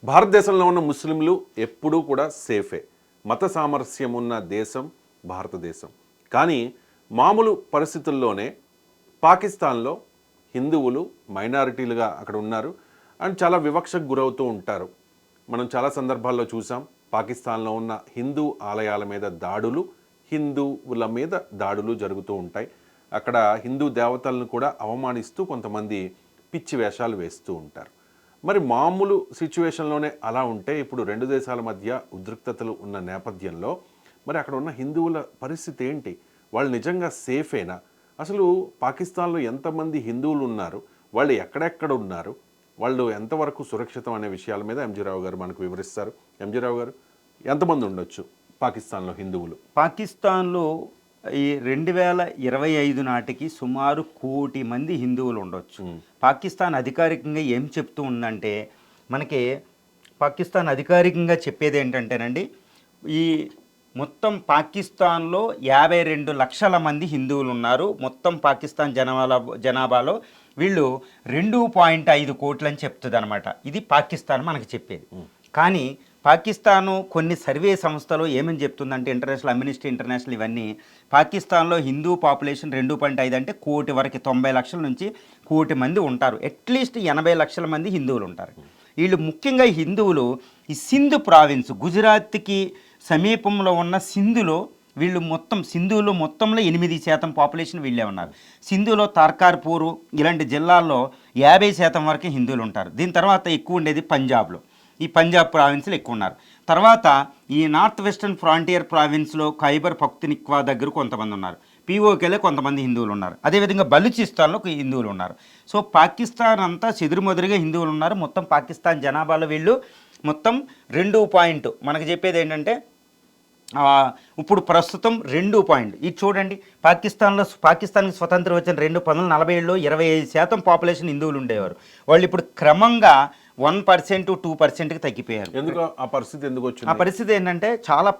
భారతదేశంలో ఉన్న ముస్లింలు ఎప్పుడూ కూడా సేఫే. మత సామరస్యం ఉన్న దేశం భారతదేశం. కానీ మామూలు పరిస్థితుల్లోనే పాకిస్తాన్లో హిందువులు మైనారిటీలుగా అక్కడ ఉన్నారు అండ్ చాలా వివక్షకు గురవుతూ ఉంటారు. మనం చాలా సందర్భాల్లో చూసాం. పాకిస్తాన్లో ఉన్న హిందూ ఆలయాల మీద దాడులు, హిందువుల మీద దాడులు జరుగుతూ ఉంటాయి. అక్కడ హిందూ దేవతలను కూడా అవమానిస్తూ కొంతమంది పిచ్చి వేషాలు వేస్తూ ఉంటారు. మరి మామూలు సిచ్యువేషన్లోనే అలా ఉంటే ఇప్పుడు రెండు దేశాల మధ్య ఉద్రిక్తతలు ఉన్న నేపథ్యంలో మరి అక్కడ ఉన్న హిందువుల పరిస్థితి ఏంటి? వాళ్ళు నిజంగా సేఫేనా? అసలు పాకిస్తాన్లో ఎంతమంది హిందువులు ఉన్నారు, వాళ్ళు ఎక్కడెక్కడ ఉన్నారు, వాళ్ళు ఎంతవరకు సురక్షితం అనే విషయాల మీద ఎంజీ రావు గారు మనకు వివరిస్తారు. ఎంజీ రావు గారు, ఎంతమంది ఉండొచ్చు పాకిస్తాన్లో హిందువులు? పాకిస్తాన్లో ఈ 2025 నాటికి సుమారు 1 కోటి మంది హిందువులు ఉండొచ్చు. పాకిస్తాన్ అధికారికంగా ఏం చెప్తూ ఉందంటే, మనకి పాకిస్తాన్ అధికారికంగా చెప్పేది ఏంటంటేనండి, ఈ మొత్తం పాకిస్తాన్లో 52 లక్షల మంది హిందువులు ఉన్నారు. మొత్తం పాకిస్తాన్ జనాభాలో వీళ్ళు 2.5 కోట్లు అని చెప్తుంది అనమాట. ఇది పాకిస్తాన్ మనకు చెప్పేది. కానీ పాకిస్తాను కొన్ని సర్వే సంస్థలు ఏమని చెప్తుందంటే, ఇంటర్నేషనల్ అమ్యూనిస్టీ ఇంటర్నేషనల్ ఇవన్నీ, పాకిస్తాన్లో హిందూ పాపులేషన్ 2.5 అంటే కోటి వరకు 90 లక్షల నుంచి కోటి మంది ఉంటారు. అట్లీస్ట్ 80 లక్షల మంది హిందువులు ఉంటారు. వీళ్ళు ముఖ్యంగా హిందువులు ఈ సింధు ప్రావిన్స్, గుజరాత్కి సమీపంలో ఉన్న సింధులో వీళ్ళు సింధులో మొత్తంలో 8% పాపులేషన్ వీళ్ళే ఉన్నారు. సింధులో తార్కార్పూర్ ఇలాంటి జిల్లాల్లో 50% వరకు హిందువులు ఉంటారు. దీని తర్వాత ఎక్కువ ఉండేది పంజాబ్లో. ఈ పంజాబ్ ప్రావిన్స్లో ఎక్కువ ఉన్నారు. తర్వాత ఈ నార్త్ వెస్టర్న్ ఫ్రాంటియర్ ప్రావిన్స్లో ఖైబర్ పఖ్తూన్ఖ్వా దగ్గర కొంతమంది ఉన్నారు. పీఓకేలో కొంతమంది హిందువులు ఉన్నారు. అదేవిధంగా బలూచిస్తాన్లో హిందువులు ఉన్నారు. సో పాకిస్తాన్ అంతా చెదురుమదురుగా హిందువులు ఉన్నారు. మొత్తం పాకిస్తాన్ జనాభాలో వీళ్ళు మొత్తం 2 మనకు చెప్పేది ఏంటంటే, ఇప్పుడు ప్రస్తుతం 2 ఇది చూడండి, పాకిస్తాన్కి స్వతంత్రం వచ్చిన 1947లో 25% పాపులేషన్ హిందువులు ఉండేవారు. వాళ్ళు ఇప్పుడు క్రమంగా 1% 2%కి తగ్గిపోయారు. ఎందుకు ఆ పరిస్థితి ఎందుకు వచ్చింది? ఆ పరిస్థితి ఏంటంటే,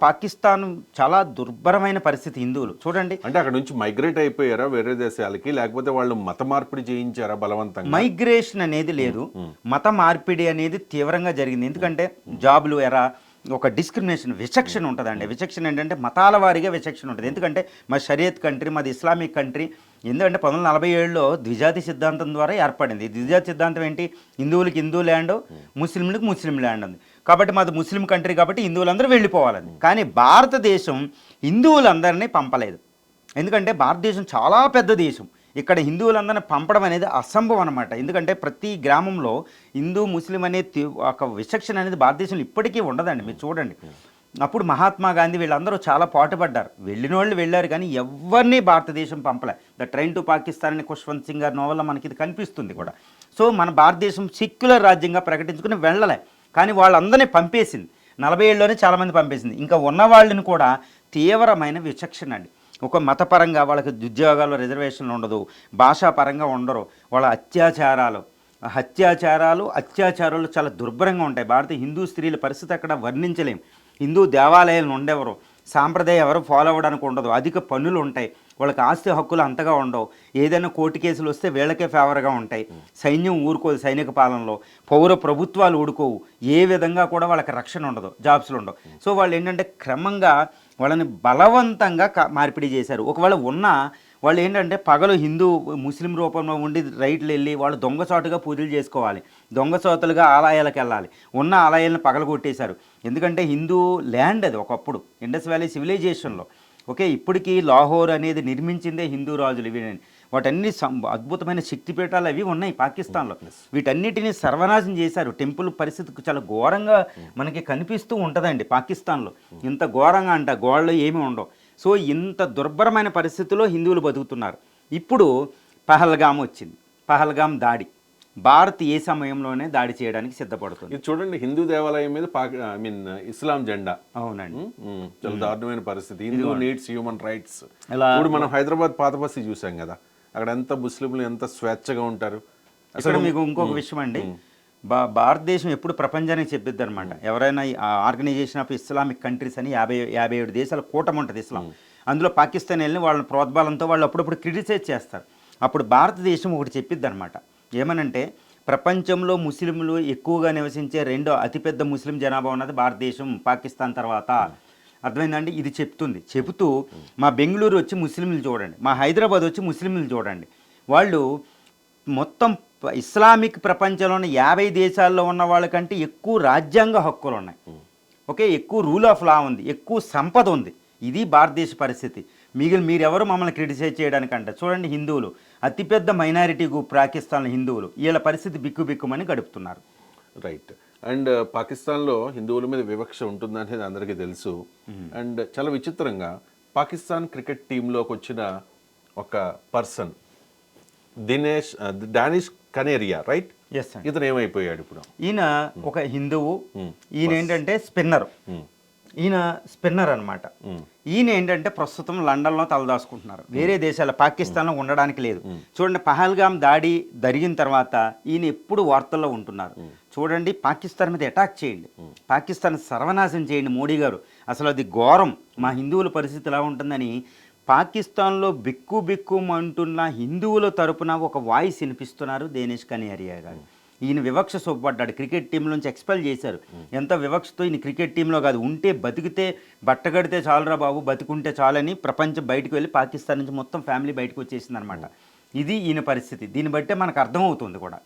పాకిస్తాన్ చాలా దుర్భరమైన పరిస్థితి. హిందువులు చూడండి, అంటే అక్కడ నుంచి మైగ్రేట్ అయిపోయారా వేరే దేశాలకి, లేకపోతే వాళ్ళు మత మార్పిడి చేయించారా బలవంతంగా? మైగ్రేషన్ అనేది లేదు, మత మార్పిడి అనేది తీవ్రంగా జరిగింది. ఎందుకంటే జాబులు ఒక డిస్క్రిమినేషన్, విచక్షణ ఉంటుందండి. విచక్షణ ఏంటంటే మతాల వారీగా విచక్షణ ఉంటుంది. ఎందుకంటే మా షరియత్ కంట్రీ, మాది ఇస్లామిక్ కంట్రీ. ఎందుకంటే 1947లో ద్విజాతి సిద్ధాంతం ద్వారా ఏర్పడింది. ద్విజాతి సిద్ధాంతం ఏంటి? హిందువులకి హిందూ ల్యాండ్, ముస్లింలకు ముస్లిం ల్యాండ్ ఉంది. కాబట్టి మాది ముస్లిం కంట్రీ కాబట్టి హిందువులందరూ వెళ్ళిపోవాలని. కానీ భారతదేశం హిందువులందరినీ పంపలేదు. ఎందుకంటే భారతదేశం చాలా పెద్ద దేశం. ఇక్కడ హిందువులందరినీ పంపడం అనేది అసంభవం అనమాట. ఎందుకంటే ప్రతి గ్రామంలో హిందూ ముస్లిం అనే ఒక విచక్షణ అనేది భారతదేశంలో ఇప్పటికీ ఉండదండి. మీరు చూడండి, అప్పుడు మహాత్మా గాంధీ వీళ్ళందరూ చాలా పాటుపడ్డారు. వెళ్ళిన వాళ్ళు వెళ్ళారు, కానీ ఎవరిని భారతదేశం పంపలే. ద ట్రైన్ టు పాకిస్తాన్ అని ఖుష్వంత్ సింగ్ గారి నోవల్లో మనకి ఇది కనిపిస్తుంది కూడా. సో మన భారతదేశం సెక్యులర్ రాజ్యంగా ప్రకటించుకుని వెళ్ళలే, కానీ వాళ్ళందరినీ పంపేసింది. 47లోనే చాలామంది పంపేసింది. ఇంకా ఉన్న వాళ్ళని కూడా తీవ్రమైన విచక్షణ అండి. ఒక మతపరంగా వాళ్ళకి ఉద్యోగాల్లో రిజర్వేషన్లు ఉండదు, భాషాపరంగా ఉండరు. వాళ్ళ అత్యాచారాలు చాలా దుర్భరంగా ఉంటాయి. భారతీయ హిందూ స్త్రీల పరిస్థితి అక్కడ వర్ణించలేం. హిందూ దేవాలయాలు ఉండేవారు, సాంప్రదాయం ఎవరు ఫాలో అవ్వడానికి ఉండదు, అధిక పన్నులు ఉంటాయి, వాళ్ళకి ఆస్తి హక్కులు అంతగా ఉండవు. ఏదైనా కోర్టు కేసులు వస్తే వీళ్ళకే ఫేవర్గా ఉంటాయి. సైన్యం ఊరుకోదు, సైనిక పాలనలో పౌర ప్రభుత్వాలు ఊడుకోవు, ఏ విధంగా కూడా వాళ్ళకి రక్షణ ఉండదు, జాబ్స్లు ఉండవు. సో వాళ్ళు ఏంటంటే క్రమంగా వాళ్ళని బలవంతంగా మార్పిడి చేశారు. ఒకవేళ వాళ్ళు ఏంటంటే పగలు హిందూ ముస్లిం రూపంలో ఉండి రైట్లు వెళ్ళి వాళ్ళు దొంగచాటుగా పూజలు చేసుకోవాలి, దొంగచాతులుగా ఆలయాలకు వెళ్ళాలి. ఉన్న ఆలయాలను పగలగొట్టేశారు. ఎందుకంటే హిందూ ల్యాండ్ అది ఒకప్పుడు ఇండస్ వ్యాలీ సివిలైజేషన్లో. ఓకే, ఇప్పటికీ లాహోర్ అనేది నిర్మించిందే హిందూ రాజులు. ఇవి వాటన్ని అద్భుతమైన శక్తిపీఠాలు అవి ఉన్నాయి పాకిస్తాన్లో. వీటన్నిటినీ సర్వనాశం చేశారు. టెంపుల్ పరిస్థితి చాలా ఘోరంగా మనకి కనిపిస్తూ ఉంటుందండి పాకిస్తాన్లో. ఇంత ఘోరంగా గోడలు ఏమీ ఉండవు. సో ఇంత దుర్భరమైన పరిస్థితుల్లో హిందువులు బతుకుతున్నారు. ఇప్పుడు పహల్గామ్ వచ్చింది. పహల్గామ్ దాడి, భారత్ ఏ సమయంలోనే దాడి చేయడానికి సిద్ధపడుతుంది. ఇది చూడండి, హిందూ దేవాలయం మీద ఇస్లాం జెండా. అవునండి, చాలా దారుణమైన పరిస్థితి. Hindu needs human rights. ఇప్పుడు మనం హైదరాబాద్ పాత బస్తీ చూసాం కదా, అక్కడ ఎంత ముస్లింలు ఎంత స్వేచ్ఛగా ఉంటారు. అసలు మీకు ఇంకొక విషయం అండి, భారతదేశం ఎప్పుడు ప్రపంచానికి చెప్పిద్ది అనమాట. ఎవరైనా ఆర్గనైజేషన్ ఆఫ్ ఇస్లామిక్ కంట్రీస్ అని 57 దేశాల కూటమి ఉంటుంది ఇస్లాం. అందులో పాకిస్తాన్ వెళ్ళి వాళ్ళ ప్రోద్బలంతో వాళ్ళు అప్పుడప్పుడు క్రిటిసైజ్ చేస్తారు. అప్పుడు భారతదేశం ఒకటి చెప్పిద్ది అనమాట. ఏమనంటే, ప్రపంచంలో ముస్లింలు ఎక్కువగా నివసించే రెండో అతిపెద్ద ముస్లిం జనాభా ఉన్నది భారతదేశం పాకిస్తాన్ తర్వాత. అర్థమైందండి? ఇది చెబుతూ మా బెంగళూరు వచ్చి ముస్లింలు చూడండి, మా హైదరాబాద్ వచ్చి ముస్లింలు చూడండి, వాళ్ళు మొత్తం ఇస్లామిక్ ప్రపంచంలోని 50 దేశాల్లో ఉన్న వాళ్ళకంటే ఎక్కువ రాజ్యాంగ హక్కులు ఉన్నాయి. ఓకే, ఎక్కువ రూల్ ఆఫ్ లా ఉంది, ఎక్కువ సంపద ఉంది. ఇది భారతదేశ పరిస్థితి. మీరెవరు మమ్మల్ని క్రిటిసైజ్ చేయడానికంట. చూడండి, హిందువులు అతిపెద్ద మైనారిటీ గ్రూప్ పాకిస్తాన్లో హిందువులు, వీళ్ళ పరిస్థితి బిక్కుమని గడుపుతున్నారు. రైట్. అండ్ పాకిస్తాన్లో హిందువుల మీద వివక్ష ఉంటుందనేది అందరికీ తెలుసు. అండ్ చాలా విచిత్రంగా పాకిస్తాన్ క్రికెట్ టీంలోకి వచ్చిన ఒక person Danish Kaneria, right? Yes అండి. ఇతను ఏమైపోయాడు ఇప్పుడు? ఈయన ఒక హిందువు. ఈయన ఏంటంటే స్పిన్నర్ అనమాట. ఈయన ఏంటంటే ప్రస్తుతం లండన్లో తలదాచుకుంటున్నారు. వేరే దేశాల పాకిస్తాన్లో ఉండడానికి లేదు. చూడండి, పహల్గామ్ దాడి జరిగిన తర్వాత ఈయన ఎప్పుడు వార్తల్లో ఉంటున్నారు. చూడండి, పాకిస్తాన్ మీద అటాక్ చేయండి, పాకిస్తాన్ సర్వనాశనం చేయండి మోడీ గారు, అసలు అది ఘోరం, మా హిందువుల పరిస్థితి ఎలా ఉంటుందని పాకిస్తాన్లో బిక్కుమంటున్న హిందువుల తరపున ఒక వాయిస్ వినిపిస్తున్నారు డానిష్ కనేరియా గారు. ఈయన వివక్ష సొప్పడ్డాడు, క్రికెట్ టీం నుంచి ఎక్స్పెల్ చేశారు. ఎంత వివక్షతో ఈయన క్రికెట్ టీంలో కాదు, ఉంటే బతికితే బట్టగడితే చాలురా బాబు, బతికుంటే చాలని ప్రపంచం బయటకు వెళ్ళి పాకిస్తాన్ నుంచి మొత్తం ఫ్యామిలీ బయటకు వచ్చేసింది అనమాట. ఇది ఈయన పరిస్థితి. దీన్ని బట్టే మనకు అర్థమవుతుంది కూడా.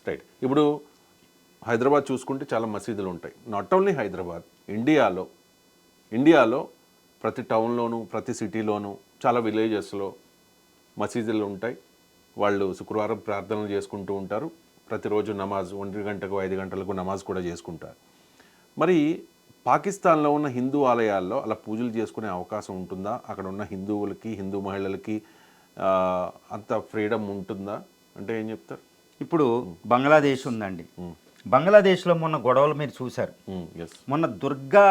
రైట్. ఇప్పుడు హైదరాబాద్ చూసుకుంటే చాలా మసీదులు ఉంటాయి. నాట్ ఓన్లీ హైదరాబాద్, ఇండియాలో ప్రతి టౌన్లోనూ ప్రతి సిటీలోనూ చాలా విలేజెస్లో మసీదులు ఉంటాయి. వాళ్ళు శుక్రవారం ప్రార్థనలు చేసుకుంటూ ఉంటారు. ప్రతిరోజు నమాజ్ 1 గంటకు 5 గంటలకు నమాజ్ కూడా చేసుకుంటారు. మరి పాకిస్తాన్లో ఉన్న హిందూ ఆలయాల్లో అలా పూజలు చేసుకునే అవకాశం ఉంటుందా? అక్కడ ఉన్న హిందువులకి, హిందూ మహిళలకి అంత ఫ్రీడమ్ ఉంటుందా అంటే ఏం చెప్తారు? ఇప్పుడు బంగ్లాదేశ్ ఉందండి. బంగ్లాదేశ్లో మొన్న గొడవలు మీరు చూశారు. మొన్న దుర్గా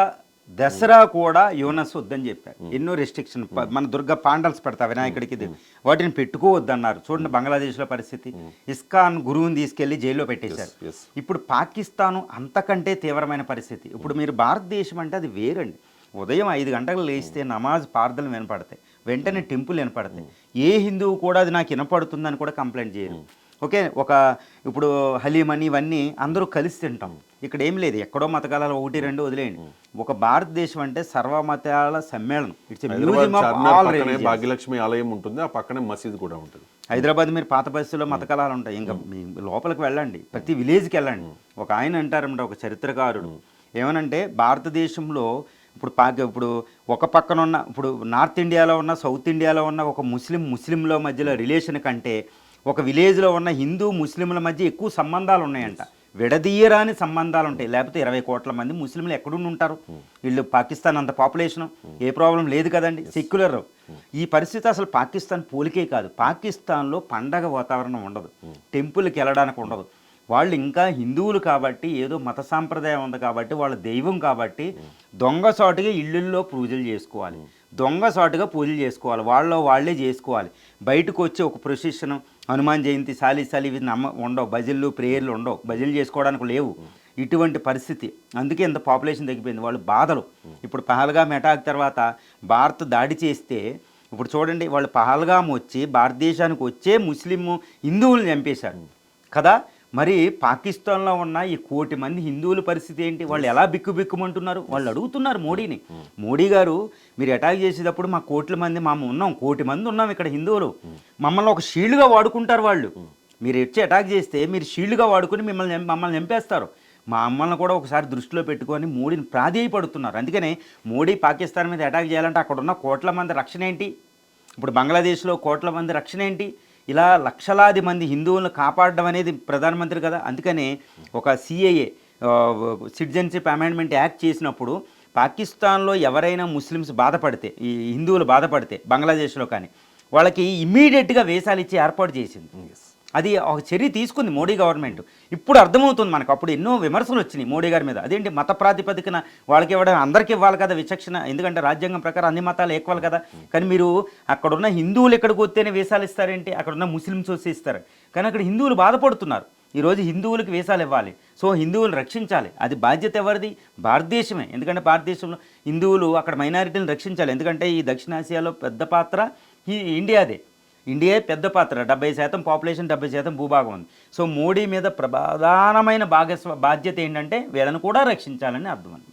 దసరా కూడా యూనస్ వద్దని చెప్పారు. ఎన్నో రెస్ట్రిక్షన్, మన దుర్గా పాండల్స్ పెడతా వినాయకుడికి, వాటిని పెట్టుకోవద్దన్నారు. చూడండి బంగ్లాదేశ్లో పరిస్థితి. ఇస్కాన్ గురువుని తీసుకెళ్లి జైల్లో పెట్టేశారు. ఇప్పుడు పాకిస్తాను అంతకంటే తీవ్రమైన పరిస్థితి. ఇప్పుడు మీరు భారతదేశం అంటే అది వేరండి. ఉదయం 5 గంటలకు లేస్తే నమాజ్ ప్రార్థనలు వినపడతాయి, వెంటనే టెంపుల్ వినపడతాయి. ఏ హిందువు కూడా అది నాకు వినపడుతుందని కూడా కంప్లైంట్ చేయరు. ఓకే, ఇప్పుడు హలీమని ఇవన్నీ అందరూ కలిసి తింటాం. ఇక్కడ ఏం లేదు, ఎక్కడో మతకాలాలు 1-2 వదిలేయండి. ఒక భారతదేశం అంటే సర్వమతాల సమ్మేళనం. It's museum of all religions. Bhagyalakshmi ఆలయం ఉంటుంది, ఆ పక్కనే మసీదు కూడా ఉంటుంది. హైదరాబాద్ మీరు పాత బస్సులో మతకాలాలు ఉంటాయి. ఇంకా మీ లోపలికి వెళ్ళండి, ప్రతి విలేజ్కి వెళ్ళండి. ఒక ఆయన అంటారంట, ఒక చరిత్రకారుడు ఏమనంటే, భారతదేశంలో ఇప్పుడు ఒక పక్కన ఉన్న, ఇప్పుడు నార్త్ ఇండియాలో ఉన్న, సౌత్ ఇండియాలో ఉన్న ఒక ముస్లింల మధ్యలో రిలేషన్ కంటే ఒక విలేజ్లో ఉన్న హిందూ ముస్లింల మధ్య ఎక్కువ సంబంధాలు ఉన్నాయంట. విడదీయరాని సంబంధాలు ఉంటాయి. లేకపోతే 20 కోట్ల మంది ముస్లింలు ఎక్కడుండి ఉంటారు? వీళ్ళు పాకిస్తాన్ అంత పాపులేషను, ఏ ప్రాబ్లం లేదు కదండి, సెక్యులర్. ఈ పరిస్థితి అసలు పాకిస్తాన్ పోలికే కాదు. పాకిస్తాన్లో పండగ వాతావరణం ఉండదు, టెంపుల్కి వెళ్ళడానికి ఉండదు. వాళ్ళు ఇంకా హిందువులు కాబట్టి, ఏదో మత సాంప్రదాయం ఉంది కాబట్టి, వాళ్ళ దైవం కాబట్టి దొంగసాటుగా ఇళ్ళల్లో పూజలు చేసుకోవాలి, దొంగసాటుగా పూజలు చేసుకోవాలి, వాళ్ళే చేసుకోవాలి. బయటకు వచ్చి ఒక ప్రొసెషన్, హనుమాన్ జయంతి, సాలి ఇవి ఉండవు, భజనలు ప్రేయర్లు ఉండవు, భజనలు చేసుకోవడానికి లేవు. ఇటువంటి పరిస్థితి. అందుకే ఇంత పాపులేషన్ తగ్గిపోయింది. వాళ్ళు బాధలు. ఇప్పుడు పహల్గామ్ అటాక్ తర్వాత భారత్ దాడి చేస్తే, ఇప్పుడు చూడండి, వాళ్ళు పహల్గామ్ వచ్చి భారతదేశానికి వచ్చే హిందువులను చంపేశారు కదా. మరి పాకిస్తాన్లో ఉన్న ఈ 1 కోటి మంది హిందువుల పరిస్థితి ఏంటి? వాళ్ళు ఎలా బిక్కుమంటున్నారు? వాళ్ళు అడుగుతున్నారు మోడీని, మోడీ గారు మీరు అటాక్ చేసేటప్పుడు మా 1 కోట్ల మంది ఉన్నాం, 1 కోటి మంది ఉన్నాం ఇక్కడ హిందువులు, మమ్మల్ని ఒక షీల్డ్గా వాడుకుంటారు వాళ్ళు. మీరు వచ్చి అటాక్ చేస్తే మీరు షీల్డ్గా వాడుకుని మమ్మల్ని చంపేస్తారు. మమ్మల్ని కూడా ఒకసారి దృష్టిలో పెట్టుకొని మోడీని ప్రాధేయపడుతున్నారు. అందుకనే మోడీ పాకిస్తాన్ మీద అటాక్ చేయాలంటే అక్కడ ఉన్న 1 కోట్ల మంది రక్షణ ఏంటి? ఇప్పుడు బంగ్లాదేశ్లో 1 కోట్ల మంది రక్షణ ఏంటి? ఇలా లక్షలాది మంది హిందువులను కాపాడడం అనేది ప్రధానమంత్రి కదా. అందుకనే ఒక సిఏఏ, సిటిజన్షిప్ అమెండ్మెంట్ యాక్ట్ చేసినప్పుడు పాకిస్తాన్లో ఎవరైనా ముస్లిమ్స్ బాధపడితే, ఈ హిందువులు బాధపడితే బంగ్లాదేశ్లో కానీ, వాళ్ళకి ఇమ్మీడియట్గా వీసాలు ఇచ్చి ఏర్పాటు చేసింది. అది ఒక చర్య తీసుకుంది మోడీ గవర్నమెంట్. ఇప్పుడు అర్థమవుతుంది మనకు. అప్పుడు ఎన్నో విమర్శలు వచ్చినాయి మోడీ గారి మీద. అదేంటి మత ప్రాతిపదికన వాళ్ళకి ఇవ్వడం, అందరికీ ఇవ్వాలి కదా విచక్షణ, ఎందుకంటే రాజ్యాంగం ప్రకారం అన్ని మతాలు ఈక్వల్ కదా. కానీ మీరు అక్కడున్న హిందువులు ఎక్కడికి వస్తేనే వీసాలు ఇస్తారేంటి? అక్కడున్న ముస్లిమ్స్ వచ్చి ఇస్తారు. కానీ అక్కడ హిందువులు బాధపడుతున్నారు. ఈరోజు హిందువులకు వీసాలు ఇవ్వాలి, సో హిందువులు రక్షించాలి. అది బాధ్యత ఎవరిది? భారతదేశమే. ఎందుకంటే భారతదేశంలో హిందువులు అక్కడ మైనారిటీని రక్షించాలి. ఎందుకంటే ఈ దక్షిణాసియాలో పెద్ద పాత్ర ఈ ఇండియాదే. ఇండియా పెద్ద పాత్ర, 70% పాపులేషన్, 70% భూభాగం ఉంది. సో మోడీ మీద ప్రధానమైన బాధ్యత ఏంటంటే వీళ్ళని కూడా రక్షించాలని అర్థం అండి.